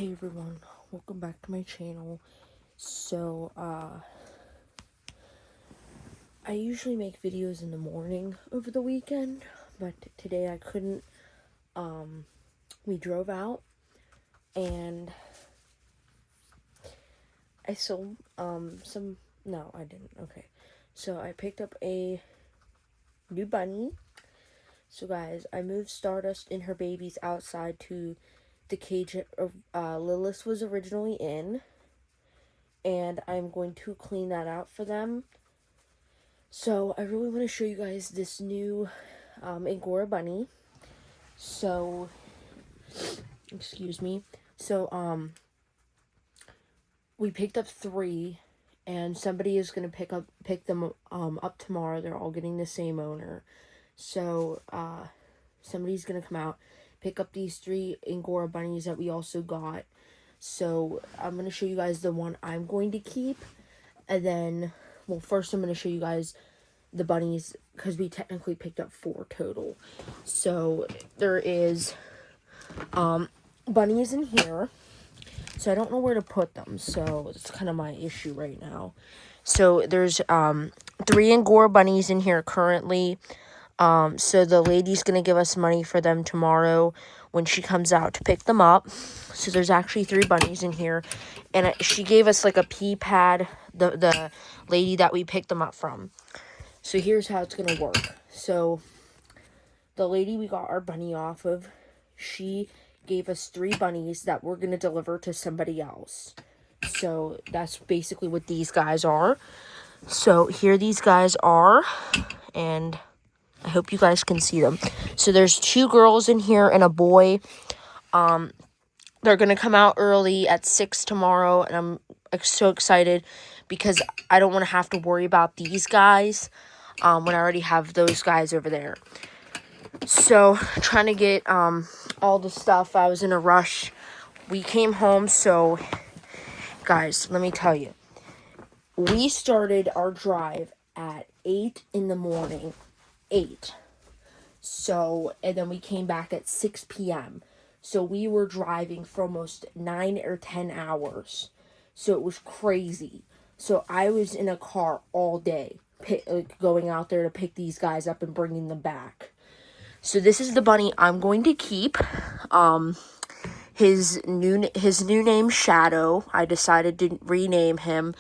Hey everyone, welcome back to my channel. So, I usually make videos in the morning over the weekend, but today I couldn't. We drove out and I sold, no, I didn't, okay. So I picked up a new bunny. So guys, I moved Stardust and her babies outside to the cage Lilith was originally in, and I'm going to clean that out for them. So I really want to show you guys this new angora bunny. So, excuse me. So we picked up 3, and somebody is gonna pick them up tomorrow. They're all getting the same owner. So somebody's gonna come out, pick up these 3 angora bunnies that we also got. So I'm gonna show you guys the one I'm going to keep, and then, well, first I'm gonna show you guys the bunnies, because we technically picked up 4 total. So there is bunnies in here, so I don't know where to put them, so it's kind of my issue right now. So there's 3 angora bunnies in here currently. So the lady's gonna give us money for them tomorrow when she comes out to pick them up. So there's actually 3 bunnies in here, and she gave us like a pee pad, the lady that we picked them up from. So here's how it's going to work. So the lady we got our bunny off of, she gave us 3 bunnies that we're going to deliver to somebody else. So that's basically what these guys are. So here these guys are, and I hope you guys can see them. So there's 2 girls in here and a boy. They're going to come out early at 6 tomorrow, and I'm so excited because I don't want to have to worry about these guys when I already have those guys over there. So, trying to get all the stuff. I was in a rush. We came home, so, guys, let me tell you. We started our drive at 8 in the morning. 8. So, and then we came back at 6 p.m. So, we were driving for almost 9 or 10 hours. So, it was crazy. So, I was in a car all day, going out there to pick these guys up and bringing them back. So, this is the bunny I'm going to keep. His new name, Shadow. I decided to rename him.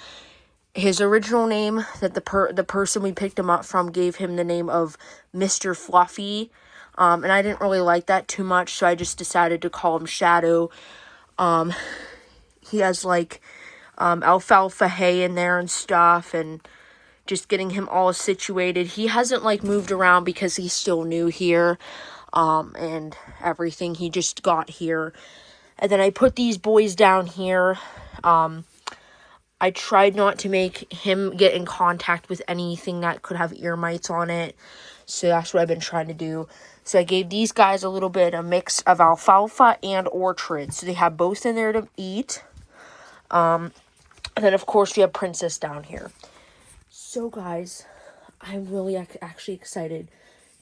His original name that the person we picked him up from gave him the name of Mr. Fluffy. And I didn't really like that too much, so I just decided to call him Shadow. He has like alfalfa hay in there and stuff, and just getting him all situated. He hasn't like moved around because he's still new here and everything. He just got here. And then I put these boys down here. I tried not to make him get in contact with anything that could have ear mites on it. So that's what I've been trying to do. So I gave these guys a little bit, a mix of alfalfa and orchard. So they have both in there to eat. And then, of course, we have Princess down here. So, guys, I'm really actually excited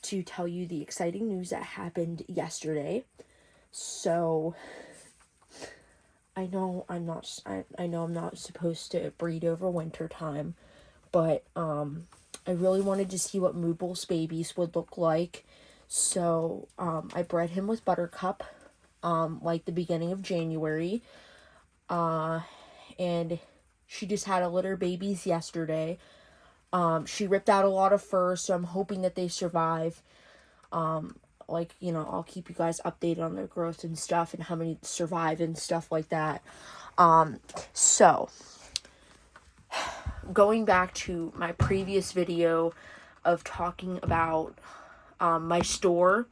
to tell you the exciting news that happened yesterday. So, I know I'm not supposed to breed over winter time, but I really wanted to see what Mooble's babies would look like. So I bred him with Buttercup like the beginning of January. And she just had a litter babies yesterday. She ripped out a lot of fur, so I'm hoping that they survive. Like, you know, I'll keep you guys updated on their growth and stuff and how many survive and stuff like that. So, going back to my previous video of talking about my store.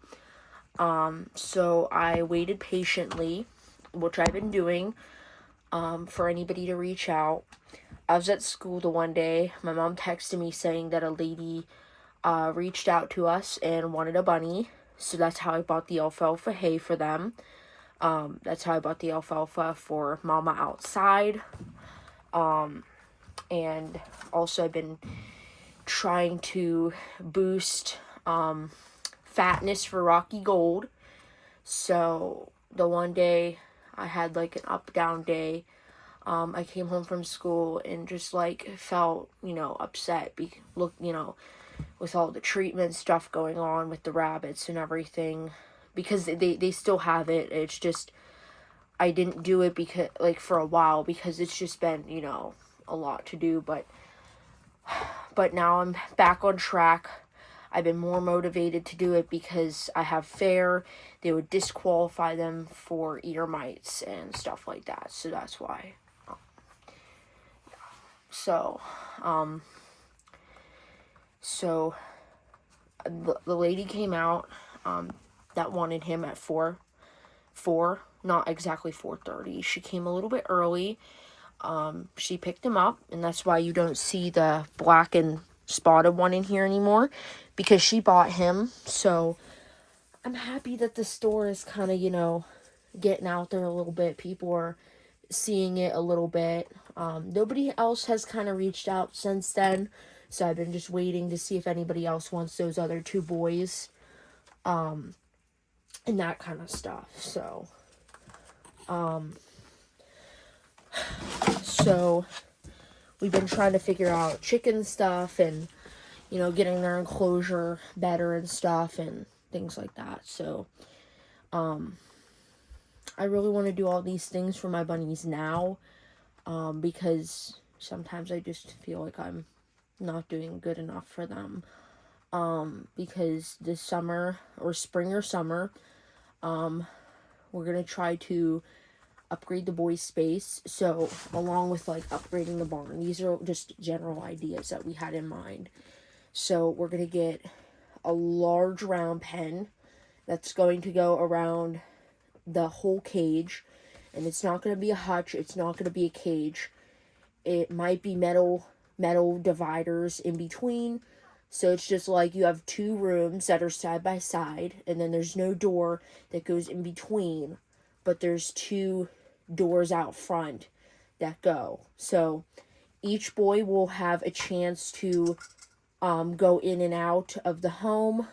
So I waited patiently, which I've been doing, for anybody to reach out. I was at school the one day. My mom texted me saying that a lady reached out to us and wanted a bunny. So that's how I bought the alfalfa hay for them. That's how I bought the alfalfa for Mama outside. And also I've been trying to boost fatness for Rocky Gold. So the one day I had like an up down day. I came home from school and just like felt, upset. With all the treatment stuff going on with the rabbits and everything, because they still have it. It's just I didn't do it because like for a while because it's just been a lot to do, but now I'm back on track. I've been more motivated to do it because I have FAIR. They would disqualify them for ear mites and stuff like that, so that's why. So the lady came out that wanted him at 4, not exactly 4:30. She came a little bit early. She picked him up, and that's why you don't see the black and spotted one in here anymore, because she bought him. So I'm happy that the store is kind of, getting out there a little bit. People are seeing it a little bit. Nobody else has kind of reached out since then, so I've been just waiting to see if anybody else wants those other 2 boys, and that kind of stuff. So we've been trying to figure out chicken stuff and, getting their enclosure better and stuff and things like that. So, I really want to do all these things for my bunnies now, because sometimes I just feel like I'm not doing good enough for them, because this summer, or spring or summer, we're going to try to upgrade the boys' space, so along with like upgrading the barn. These are just general ideas that we had in mind. So we're going to get a large round pen that's going to go around the whole cage, and it's not going to be a hutch, it's not going to be a cage. It might be metal dividers in between, so it's just like you have 2 rooms that are side by side, and then there's no door that goes in between, but there's 2 doors out front that go. So each boy will have a chance to go in and out of the home,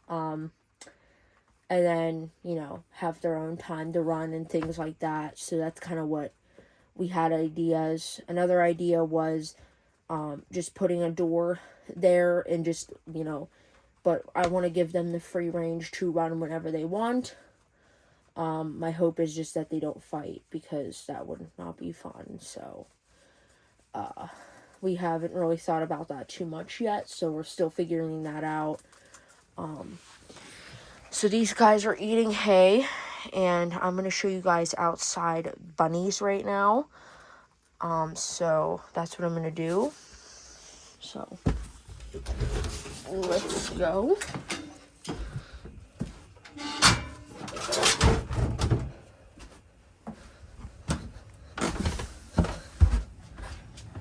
and then, have their own time to run and things like that. So that's kind of what we had ideas. Another idea was just putting a door there and just, but I want to give them the free range to run whenever they want. My hope is just that they don't fight, because that would not be fun. So we haven't really thought about that too much yet, so we're still figuring that out. So these guys are eating hay, and I'm going to show you guys outside bunnies right now. So that's what I'm going to do. So let's go.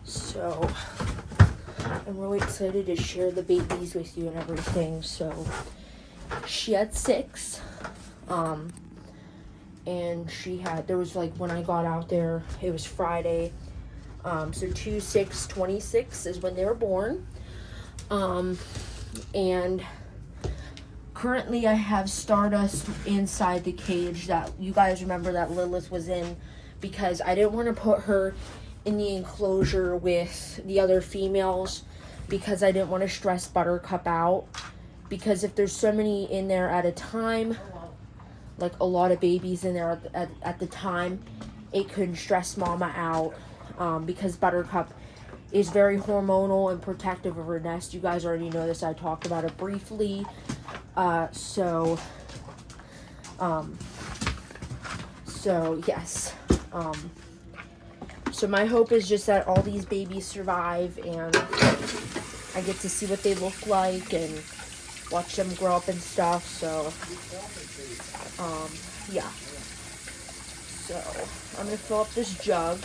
So I'm really excited to share the babies with you and everything. So she had 6, and there was like, when I got out there, it was Friday, so 2/6/26 is when they were born, and currently I have Stardust inside the cage that you guys remember that Lilith was in, because I didn't want to put her in the enclosure with the other females, because I didn't want to stress Buttercup out. Because if there's so many in there at a time, like a lot of babies in there at the time, it could stress Mama out, because Buttercup is very hormonal and protective of her nest. You guys already know this. I talked about it briefly. So yes. So my hope is just that all these babies survive, and I get to see what they look like and watch them grow up and stuff. So yeah. So I'm gonna fill up this jug.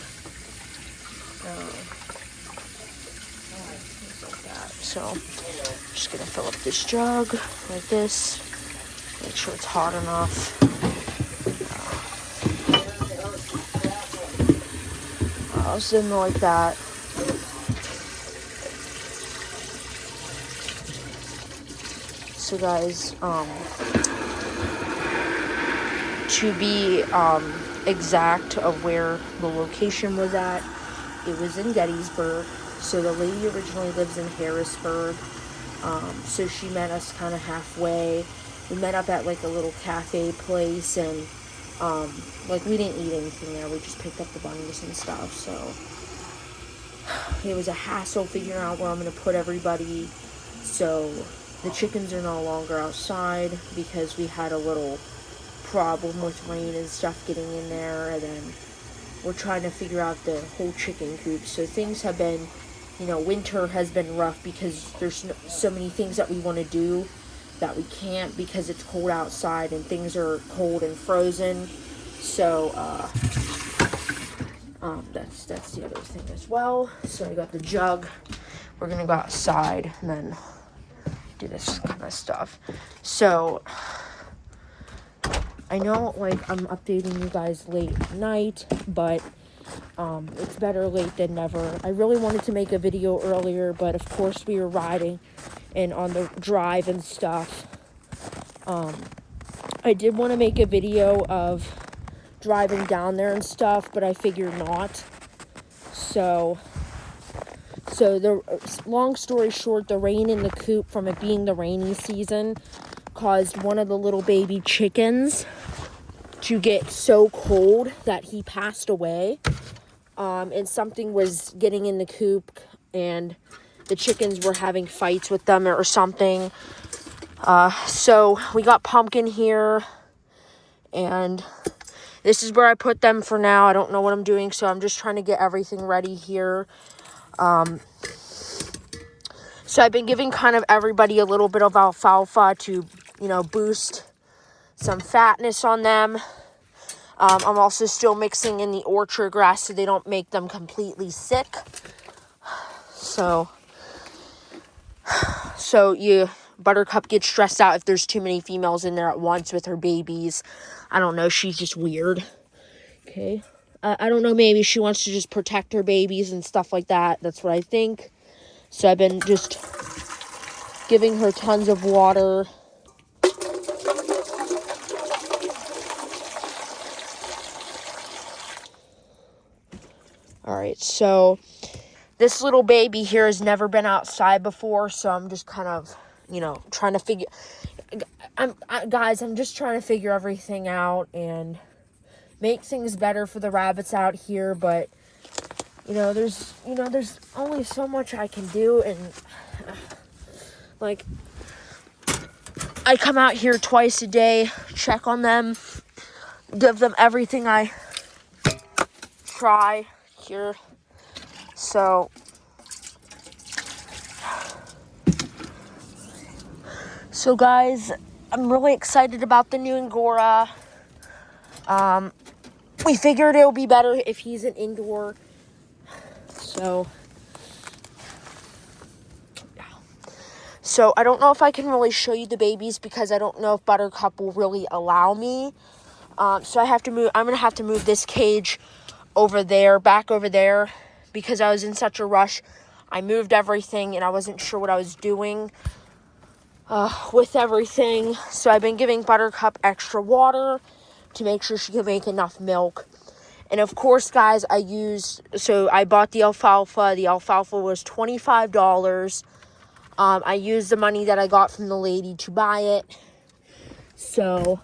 Things like that. So I'm just gonna fill up this jug like this. Make sure it's hot enough. Something like that. So guys, to be exact of where the location was at. It was in Gettysburg. So the lady originally lives in Harrisburg. So she met us kind of halfway. We met up at like a little cafe place, and like we didn't eat anything there. We just picked up the bunnies and stuff. So it was a hassle figuring out where I'm going to put everybody. So the chickens are no longer outside because we had a little problem with rain and stuff getting in there, and then we're trying to figure out the whole chicken coop. So things have been, winter has been rough because there's so many things that we want to do that we can't because it's cold outside and things are cold and frozen. So that's the other thing as well. So I got the jug. We're gonna go outside and then do this kind of stuff. So I know, like, I'm updating you guys late at night, but it's better late than never. I really wanted to make a video earlier, but of course we were riding and on the drive and stuff. I did want to make a video of driving down there and stuff, but I figured not. So the long story short, the rain in the coop, from it being the rainy season, caused one of the little baby chickens to get so cold that he passed away. And something was getting in the coop, and the chickens were having fights with them or something. So we got Pumpkin here, and this is where I put them for now. I don't know what I'm doing, so I'm just trying to get everything ready here. So I've been giving kind of everybody a little bit of alfalfa to, boost some fatness on them. I'm also still mixing in the orchard grass so they don't make them completely sick. So Buttercup gets stressed out if there's too many females in there at once with her babies. I don't know. She's just weird. Okay. I don't know. Maybe she wants to just protect her babies and stuff like that. That's what I think. So I've been just giving her tons of water. All right. So this little baby here has never been outside before. So I'm just kind of, trying to figure... Guys, I'm just trying to figure everything out and make things better for the rabbits out here, but there's only so much I can do, and like, I come out here twice a day, check on them, give them everything I try here. So guys, I'm really excited about the new angora. We figured it'll be better if he's an indoor. So I don't know if I can really show you the babies because I don't know if Buttercup will really allow me. So I have to move. I'm gonna have to move this cage back over there, because I was in such a rush. I moved everything and I wasn't sure what I was doing with everything. So I've been giving Buttercup extra water to make sure she can make enough milk. And of course, guys, I bought the alfalfa. The alfalfa was $25. I used the money that I got from the lady to buy it. So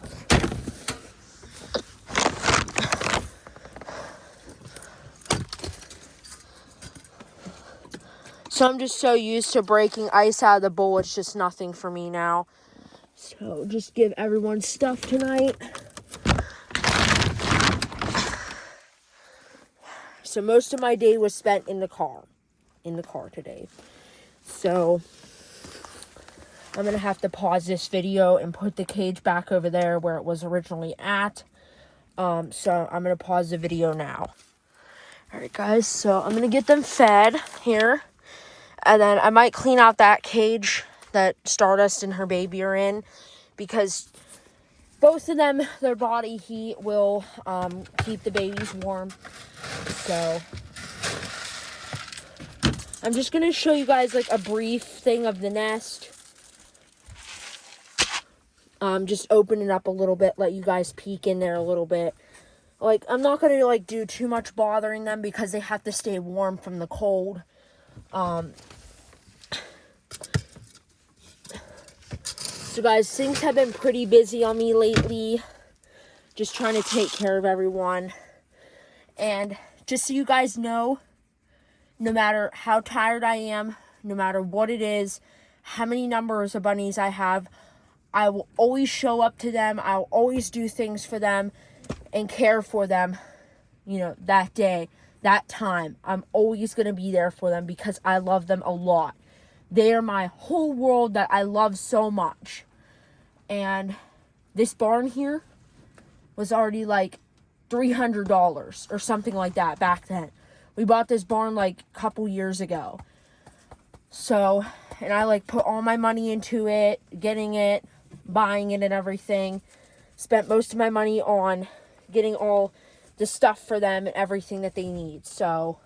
I'm just so used to breaking ice out of the bowl. It's just nothing for me now. So just give everyone stuff tonight. So most of my day was spent in the car today. So I'm going to have to pause this video and put the cage back over there where it was originally at. So I'm going to pause the video now. All right, guys. So I'm going to get them fed here. And then I might clean out that cage that Stardust and her baby are in, because both of them, their body heat will keep the babies warm. So I'm just going to show you guys like a brief thing of the nest. Just open it up a little bit, let you guys peek in there a little bit. like, I'm not going to, like, do too much bothering them because they have to stay warm from the cold. So, guys, things have been pretty busy on me lately. Just trying to take care of everyone. And just so you guys know, no matter how tired I am, no matter what it is, how many numbers of bunnies I have, I will always show up to them. I'll always do things for them and care for them, you know, that day, that time. I'm always going to be there for them because I love them a lot. They are my whole world that I love so much. And this barn here was already like $300 or something like that back then. We bought this barn like a couple years ago. So, and I like put all my money into it, getting it, buying it and everything. Spent most of my money on getting all the stuff for them and everything that they need. So,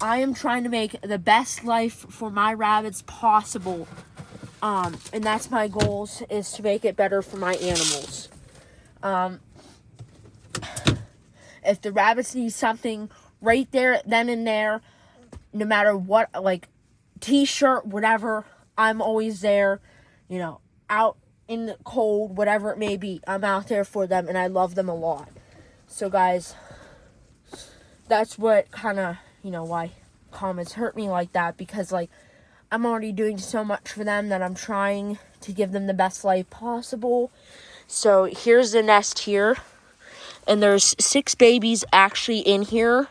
I am trying to make the best life for my rabbits possible. And that's my goals, is to make it better for my animals. If the rabbits need something right there, then and there, no matter what, like t-shirt, whatever, I'm always there, you know, out in the cold, whatever it may be, I'm out there for them, and I love them a lot. So, guys, that's what kind of, you know, why comments hurt me like that, because, like, I'm already doing so much for them that I'm trying to give them the best life possible. So, here's the nest here. And there's 6 babies actually in here,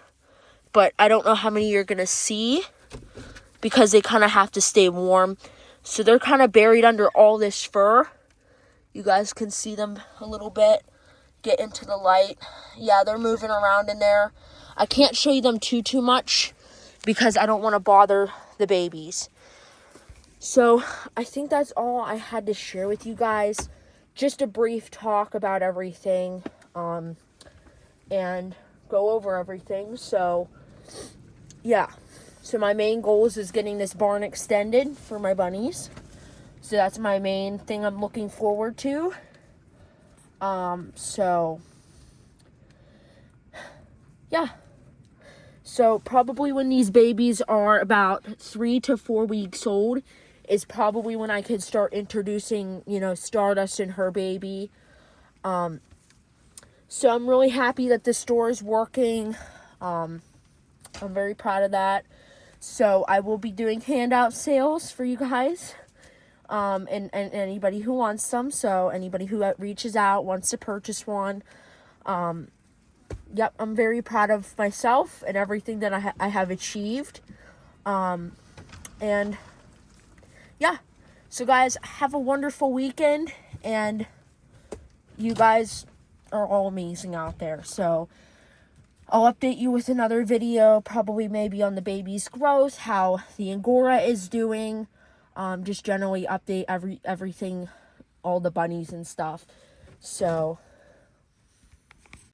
but I don't know how many you're going to see because they kind of have to stay warm. So they're kind of buried under all this fur. You guys can see them a little bit. Get into the light. Yeah, they're moving around in there. I can't show you them too much because I don't want to bother the babies. So I think that's all I had to share with you guys. Just a brief talk about everything. And go over everything. So, yeah. So my main goals is getting this barn extended for my bunnies. So that's my main thing I'm looking forward to. So, yeah. So probably when these babies are about 3 to 4 weeks old is probably when I could start introducing, you know, Stardust and her baby. So I'm really happy that the store is working. I'm very proud of that. So I will be doing handout sales for you guys. And anybody who wants some. So anybody who reaches out, wants to purchase one. Yep, I'm very proud of myself and everything that I have achieved. And yeah. So guys, have a wonderful weekend. And you guys are all amazing out there. So I'll update you with another video, probably maybe on the baby's growth, how the angora is doing, just generally update everything, all the bunnies and stuff. So